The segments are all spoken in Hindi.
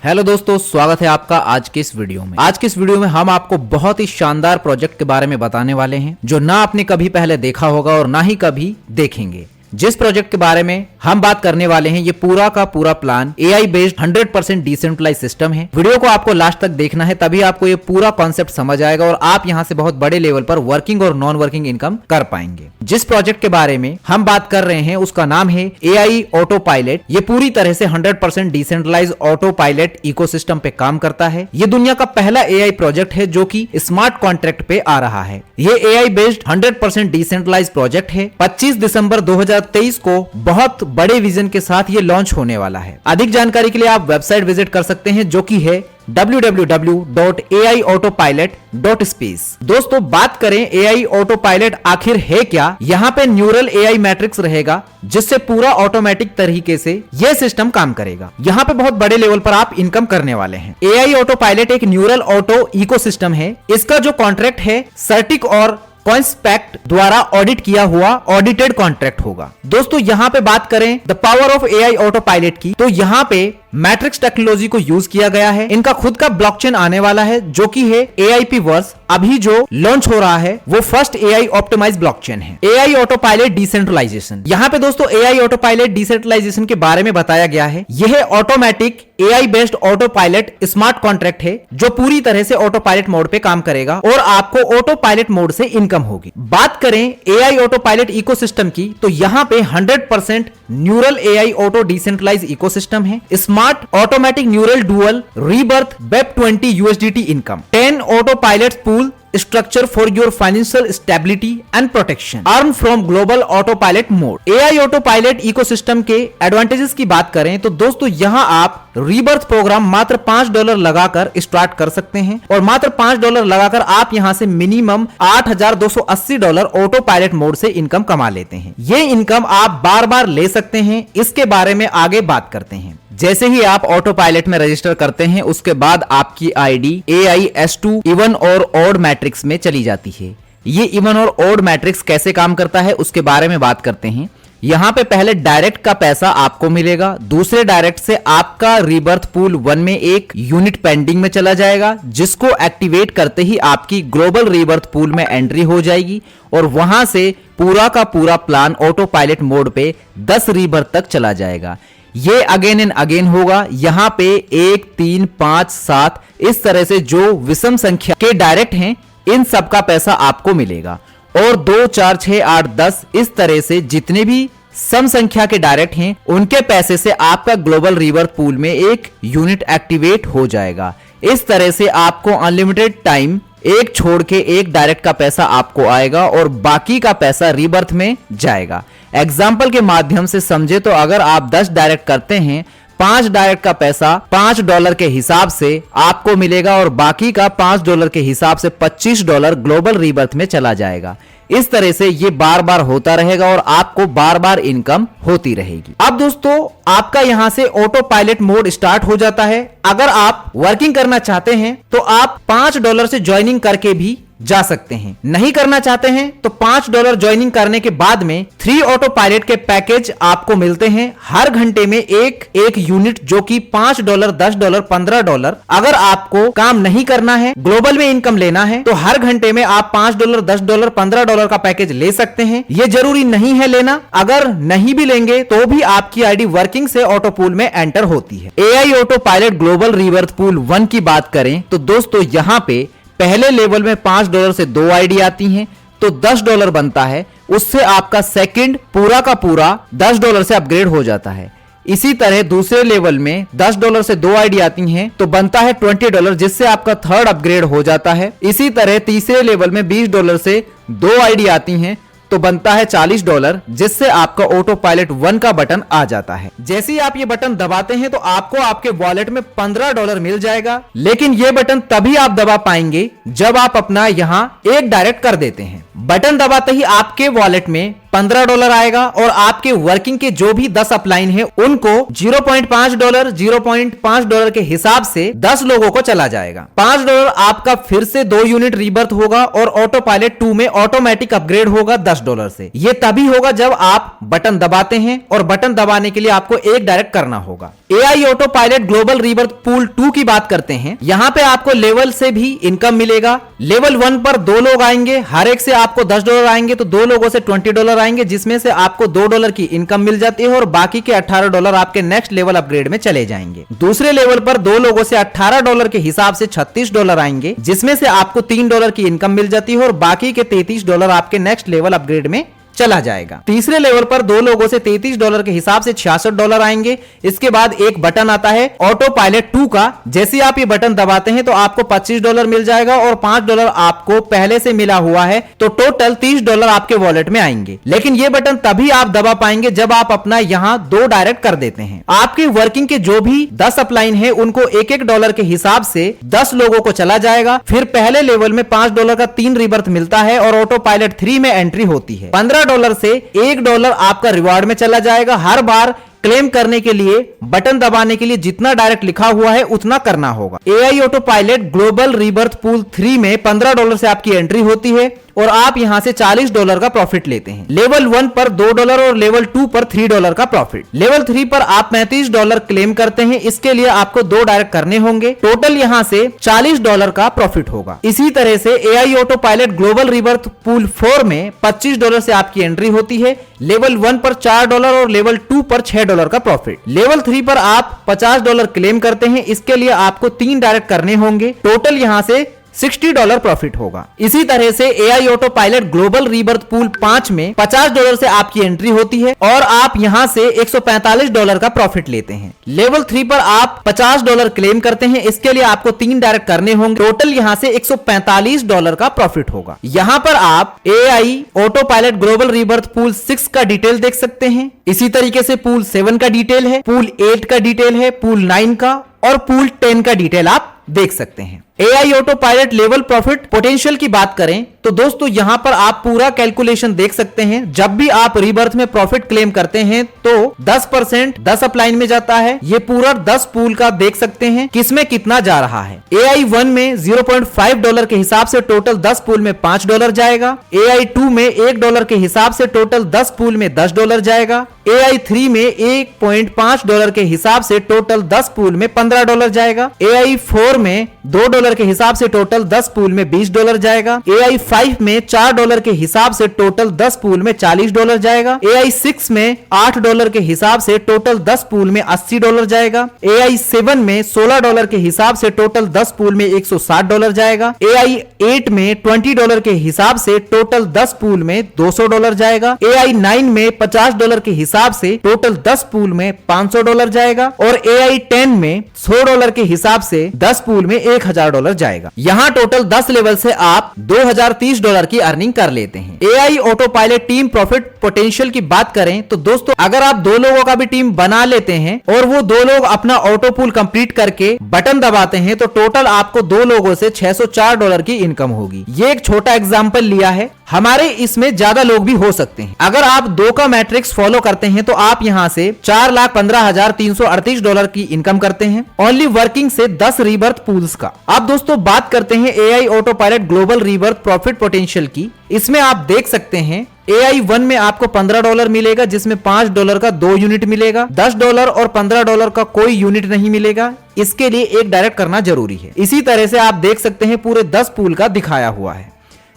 हेलो दोस्तों, स्वागत है आपका आज के इस वीडियो में। आज के इस वीडियो में हम आपको बहुत ही शानदार प्रोजेक्ट के बारे में बताने वाले हैं जो ना आपने कभी पहले देखा होगा और ना ही कभी देखेंगे। जिस प्रोजेक्ट के बारे में हम बात करने वाले हैं ये पूरा का पूरा plan AI based 100% decentralize system है। वीडियो को आपको लास्ट तक देखना है, तभी आपको ये पूरा कॉन्सेप्ट समझ आएगा और आप यहां से बहुत बड़े लेवल पर वर्किंग और नॉन वर्किंग इनकम कर पाएंगे। जिस प्रोजेक्ट के बारे में हम बात कर रहे हैं उसका नाम है एआई ऑटो पायलट। ये पूरी तरह से 100% डिसेंट्रलाइज ऑटो पायलट इकोसिस्टम पे काम करता है। ये दुनिया का पहला एआई प्रोजेक्ट है जो कि स्मार्ट कॉन्ट्रैक्ट पे आ रहा है। ये एआई बेस्ड 100% डिसेंट्रलाइज प्रोजेक्ट है। 25 दिसंबर 2023 को बहुत बड़े विजन के साथ ये लॉन्च होने वाला है। अधिक जानकारी के लिए आप वेबसाइट विजिट कर सकते हैं जो कि है www.aiautopilot.space। दोस्तों, बात करें एआई ऑटो पायलट आखिर है क्या। यहाँ पे न्यूरल एआई मैट्रिक्स रहेगा जिससे पूरा ऑटोमेटिक तरीके से ये सिस्टम काम करेगा। यहाँ पे बहुत बड़े लेवल पर आप इनकम करने वाले हैं। एआई ऑटो पायलट एक न्यूरल ऑटो इकोसिस्टम है। इसका जो कॉन्ट्रैक्ट है सर्टिक और कॉन्स्पेक्ट द्वारा ऑडिट किया हुआ ऑडिटेड कॉन्ट्रैक्ट होगा। दोस्तों, यहाँ पे बात करें the power of AI auto pilot की, तो यहाँ पे मैट्रिक्स टेक्नोलॉजी को यूज किया गया है। इनका खुद का ब्लॉकचेन आने वाला है जो कि है एआईपी वर्स। अभी जो लॉन्च हो रहा है वो फर्स्ट एआई ऑप्टिमाइज ब्लॉकचेन है। एआई ऑटो पायलट डिसेंट्रलाइजेशन, यहाँ पे दोस्तों एआई ऑटो पायलट डिसेंट्रलाइजेशन के बारे में बताया गया है। यह automatic AI based auto pilot smart contract है जो पूरी तरह से ऑटो पायलट मोड पे काम करेगा और आपको ऑटो पायलट मोड से इनकम होगी। बात करें एआई ऑटो पायलट इकोसिस्टम की, तो यहाँ पे 100% neural AI auto decentralize ecosystem है। Smart automatic neural dual rebirth web 20 USDT income, 10 autopilot pool structure for your financial stability and protection earn from global autopilot mode। AI autopilot ecosystem के एडवांटेजेस की बात करें तो दोस्तों यहां आप रीबर्थ प्रोग्राम मात्र $5 लगाकर स्टार्ट कर सकते हैं और मात्र $5 लगाकर आप यहां से मिनिमम $8,280 ऑटो पायलट मोड से इनकम कमा लेते हैं। ये इनकम आप बार बार ले सकते हैं। इसके बारे में आगे बात करते हैं। जैसे ही आप ऑटो पायलट में रजिस्टर करते हैं उसके बाद आपकी आईडी AIS2 इवन और ऑड मैट्रिक्स में चली जाती है। ये इवन और ऑड मैट्रिक्स कैसे काम करता है उसके बारे में बात करते हैं। यहाँ पे पहले डायरेक्ट का पैसा आपको मिलेगा। दूसरे डायरेक्ट से आपका रीबर्थ पूल 1 में एक यूनिट पेंडिंग में चला जाएगा जिसको एक्टिवेट करते ही आपकी ग्लोबल रीबर्थ पूल में एंट्री हो जाएगी और वहां से पूरा का पूरा प्लान ऑटो पायलट मोड पे 10 रीबर्थ तक चला जाएगा। ये अगेन एंड अगेन होगा। यहाँ पे 1, 3, 5, 7 इस तरह से जो विषम संख्या के डायरेक्ट हैं इन सब का पैसा आपको मिलेगा और 2, 4, 6, 8, 10 इस तरह से जितने भी सम संख्या के डायरेक्ट हैं उनके पैसे से आपका ग्लोबल रीबर्थ पूल में एक यूनिट एक्टिवेट हो जाएगा। इस तरह से आपको अनलिमिटेड टाइम एक छोड़ के एक डायरेक्ट का पैसा आपको आएगा और बाकी का पैसा रीबर्थ में जाएगा। एग्जाम्पल के माध्यम से समझे तो अगर आप 10 डायरेक्ट करते हैं, 5 डायरेक्ट का पैसा $5 के हिसाब से आपको मिलेगा और बाकी का $5 के हिसाब से $25 ग्लोबल रीबर्थ में चला जाएगा। इस तरह से ये बार बार होता रहेगा और आपको बार बार इनकम होती रहेगी। अब दोस्तों आपका यहां से ऑटो पायलट मोड स्टार्ट हो जाता है। अगर आप वर्किंग करना चाहते हैं तो आप $5 से ज्वाइनिंग करके भी जा सकते हैं। नहीं करना चाहते हैं तो $5 ज्वाइनिंग करने के बाद में 3 ऑटो पायलट के पैकेज आपको मिलते हैं। हर घंटे में एक यूनिट जो कि $5, $10, $15। अगर आपको काम नहीं करना है, ग्लोबल में इनकम लेना है तो हर घंटे में आप $5, $10, $15 का पैकेज ले सकते हैं। ये जरूरी नहीं है लेना। अगर नहीं भी लेंगे तो भी आपकी आईडी वर्किंग से ऑटो पूल में एंटर होती है। AI auto pilot global rebirth pool 1 की बात करें तो दोस्तों यहाँ पे पहले लेवल में $5 से 2 आईडी आती हैं तो $10 बनता है। उससे आपका सेकंड पूरा का पूरा $10 से अपग्रेड हो जाता है। इसी तरह दूसरे लेवल में $10 से 2 आईडी आती हैं तो बनता है $20 जिससे आपका थर्ड अपग्रेड हो जाता है। इसी तरह तीसरे लेवल में $20 से 2 आईडी आती हैं तो बनता है $40 जिससे आपका ऑटो पायलट 1 का बटन आ जाता है। जैसे ही आप ये बटन दबाते हैं तो आपको आपके वॉलेट में $15 मिल जाएगा। लेकिन ये बटन तभी आप दबा पाएंगे जब आप अपना यहाँ एक डायरेक्ट कर देते हैं। बटन दबाते ही आपके वॉलेट में $15 आएगा और आपके वर्किंग के जो भी 10 अपलाइन है उनको $0.5 के हिसाब से 10 लोगों को चला जाएगा। $5 आपका फिर से 2 यूनिट रीबर्थ होगा और ऑटो पायलट 2 में ऑटोमेटिक अपग्रेड होगा $10 से। ये तभी होगा जब आप बटन दबाते हैं और बटन दबाने के लिए आपको एक डायरेक्ट करना होगा। AI auto pilot global rebirth pool 2 की बात करते हैं। यहां पे आपको लेवल से भी इनकम मिलेगा। लेवल 1 पर 2 लोग आएंगे, हर एक से आपको $10 आएंगे, तो 2 लोगों से $20 आएंगे, जिसमें से आपको $2 की इनकम मिल जाती है और बाकी के $18 आपके नेक्स्ट लेवल अपग्रेड में चले जाएंगे। दूसरे लेवल पर 2 लोगों से $18 के हिसाब से $36 आएंगे, जिसमें से आपको $3 की इनकम मिल जाती है और बाकी के $33 आपके नेक्स्ट लेवल अपग्रेड में चला जाएगा। तीसरे लेवल पर 2 लोगों से $33 के हिसाब से $66 आएंगे। इसके बाद एक बटन आता है ऑटो पायलट 2 का। जैसे आप ये बटन दबाते हैं तो आपको $25 मिल जाएगा और $5 आपको पहले से मिला हुआ है, तो टोटल $30 आपके वॉलेट में आएंगे। लेकिन ये बटन तभी आप दबा पाएंगे जब आप अपना यहाँ 2 डायरेक्ट कर देते हैं। आपके वर्किंग के जो भी 10 अपलाइन है उनको $1 के हिसाब से 10 लोगों को चला जाएगा। फिर पहले लेवल में $5 का 3 रीबर्थ मिलता है और ऑटो पायलट 3 में एंट्री होती है। $15 से $1 आपका रिवार्ड में चला जाएगा। हर बार क्लेम करने के लिए बटन दबाने के लिए जितना डायरेक्ट लिखा हुआ है उतना करना होगा। AI auto pilot global rebirth pool 3 में $15 से आपकी एंट्री होती है और आप यहां से $40 का प्रॉफिट लेते हैं। लेवल 1 पर $2 और लेवल 2 पर $3 का प्रॉफिट। लेवल 3 पर आप $35 क्लेम करते हैं। इसके लिए आपको 2 डायरेक्ट करने होंगे। टोटल यहां से $40 का प्रॉफिट होगा। इसी तरह से AI auto pilot global rebirth pool 4 में $25 से आपकी एंट्री होती है। लेवल 1 पर $4 और लेवल 2 पर $6 का प्रॉफिट। लेवल 3 पर आप $50 क्लेम करते हैं। इसके लिए आपको 3 डायरेक्ट करने होंगे। टोटल यहां से $60 प्रॉफिट होगा। इसी तरह से AI auto pilot global rebirth pool 5 में $50 से आपकी एंट्री होती है और आप यहां से $145 का प्रॉफिट लेते हैं। लेवल 3 पर आप $50 क्लेम करते हैं। इसके लिए आपको 3 डायरेक्ट करने होंगे। टोटल यहां से $145 का प्रॉफिट होगा। यहां पर आप AI auto pilot global rebirth pool 6 का डिटेल देख सकते हैं। इसी तरीके से पूल 7 का डिटेल है, पूल 8 का डिटेल है, पूल 9 का और पूल 10 का डिटेल आप देख सकते हैं। AI auto pilot level profit potential की बात करें तो दोस्तों यहां पर आप पूरा कैलकुलेशन देख सकते हैं। जब भी आप रीबर्थ में प्रॉफिट क्लेम करते हैं तो 10% 10 अपलाइन में जाता है। ये पूरा 10 पूल का देख सकते हैं किसमें कितना जा रहा है। AI 1 में $0.5 के हिसाब से टोटल 10 पूल में $5 जाएगा। AI 2 में $1 के हिसाब से टोटल 10 पूल में $10 जाएगा। AI 3 में $1.5 के हिसाब से टोटल 10 पूल में $15 जाएगा। AI 4 में $2 के हिसाब से टोटल 10 पूल में $20 जाएगा। AI 5 में $4 के हिसाब से टोटल 10 पूल में $40 जाएगा। AI 6 में $8 के हिसाब से टोटल 10 पूल में $80 जाएगा। AI 7 में $16 के हिसाब से टोटल 10 पूल में $160 जाएगा। AI 8 में $20 के हिसाब से टोटल 10 पूल में $200 जाएगा। AI 9 में $50 के हिसाब से टोटल 10 पूल में $500 जाएगा और AI 10 में $100 के हिसाब से 10 पूल में $1000 जाएगा। यहां टोटल 10 लेवल से आप $2030 की अर्निंग कर लेते हैं। AI auto pilot team profit potential की बात करें तो दोस्तों अगर आप 2 लोगों का भी टीम बना लेते हैं और वो 2 लोग अपना ऑटो पूल कंप्लीट करके बटन दबाते हैं तो टोटल आपको 2 लोगों से $604 की इनकम होगी। ये एक छोटा एग्जांपल लिया है, हमारे इसमें ज्यादा लोग भी हो सकते हैं। अगर आप 2 का मैट्रिक्स फॉलो करते हैं तो आप यहां से $4,15,338 की इनकम करते हैं ओनली वर्किंग से 10 रीबर्थ पूल्स का। अब दोस्तों बात करते हैं AI auto pilot global rebirth profit potential की। इसमें आप देख सकते हैं AI 1 में आपको $15 मिलेगा, जिसमें $5 का 2 यूनिट मिलेगा। $10 और $15 का कोई यूनिट नहीं मिलेगा। इसके लिए एक डायरेक्ट करना जरूरी है। इसी तरह से आप देख सकते हैं पूरे 10 पूल का दिखाया हुआ है।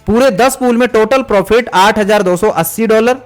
पूरे 10 पूल में टोटल प्रॉफिट $8,280।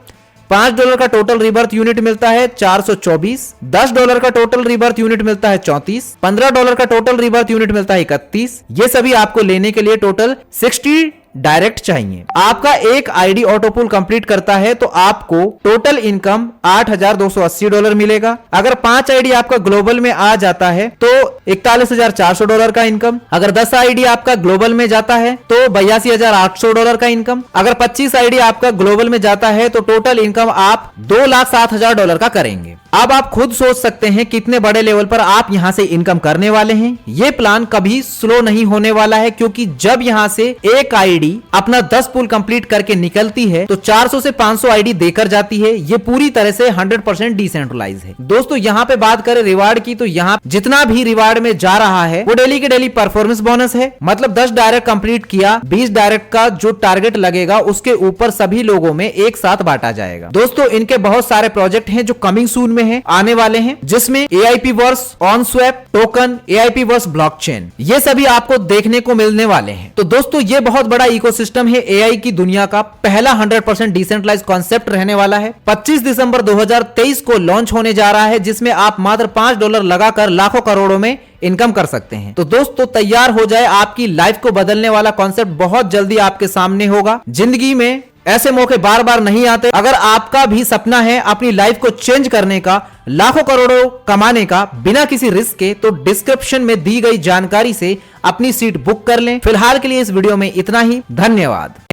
$5 का टोटल रिबर्थ यूनिट मिलता है 424। $10 का टोटल रिबर्थ यूनिट मिलता है 34। $15 का टोटल रिबर्थ यूनिट मिलता है 31। ये सभी आपको लेने के लिए टोटल 60 डायरेक्ट चाहिए। आपका एक आईडी ऑटो पूल कंप्लीट करता है तो आपको टोटल इनकम $8,280 मिलेगा। अगर 5 आईडी आपका ग्लोबल में आ जाता है तो $41,400 का इनकम। अगर 10 आईडी आपका ग्लोबल में जाता है तो $82,800 का इनकम। अगर 25 आईडी आपका ग्लोबल में जाता है तो टोटल इनकम आप $2,07,000 का करेंगे। अब आप खुद सोच सकते हैं कितने बड़े लेवल पर आप यहां से इनकम करने वाले हैं। ये प्लान कभी स्लो नहीं होने वाला है, क्योंकि जब यहां से एक आईडी आईडी अपना 10 पुल कंप्लीट करके निकलती है तो 400 से 500 आईडी देकर जाती है। ये पूरी तरह से 100% डिसेंट्रलाइज है। दोस्तों यहाँ पे बात करें रिवार्ड की, तो यहाँ जितना भी रिवार्ड में जा रहा है वो डेली के डेली परफॉर्मेंस बोनस है। मतलब 10 डायरेक्ट कंप्लीट किया, 20 डायरेक्ट का जो टारगेट लगेगा उसके ऊपर सभी लोगों में एक साथ बांटा जाएगा। दोस्तों इनके बहुत सारे प्रोजेक्ट हैं जो कमिंग सून में है, आने वाले हैं, जिसमें AIP verse, OnSwap, token, AIP verse blockchain, ये सभी आपको देखने को मिलने वाले हैं। तो दोस्तों ये बहुत बड़ा इकोसिस्टम है। AI की दुनिया का पहला 100% डिसेंट्रलाइज कॉन्सेप्ट रहने वाला है। 25 दिसंबर 2023 को लॉन्च होने जा रहा है, जिसमें आप मात्र $5 लगाकर लाखों करोड़ों में इनकम कर सकते हैं। तो दोस्तों तैयार हो जाए, आपकी लाइफ को बदलने वाला कॉन्सेप्ट बहुत जल्दी आपके सामने होगा। जिंदगी में ऐसे मौके बार बार नहीं आते। अगर आपका भी सपना है अपनी लाइफ को चेंज करने का, लाखों करोड़ों कमाने का बिना किसी रिस्क के, तो डिस्क्रिप्शन में दी गई जानकारी से अपनी सीट बुक कर लें। फिलहाल के लिए इस वीडियो में इतना ही। धन्यवाद।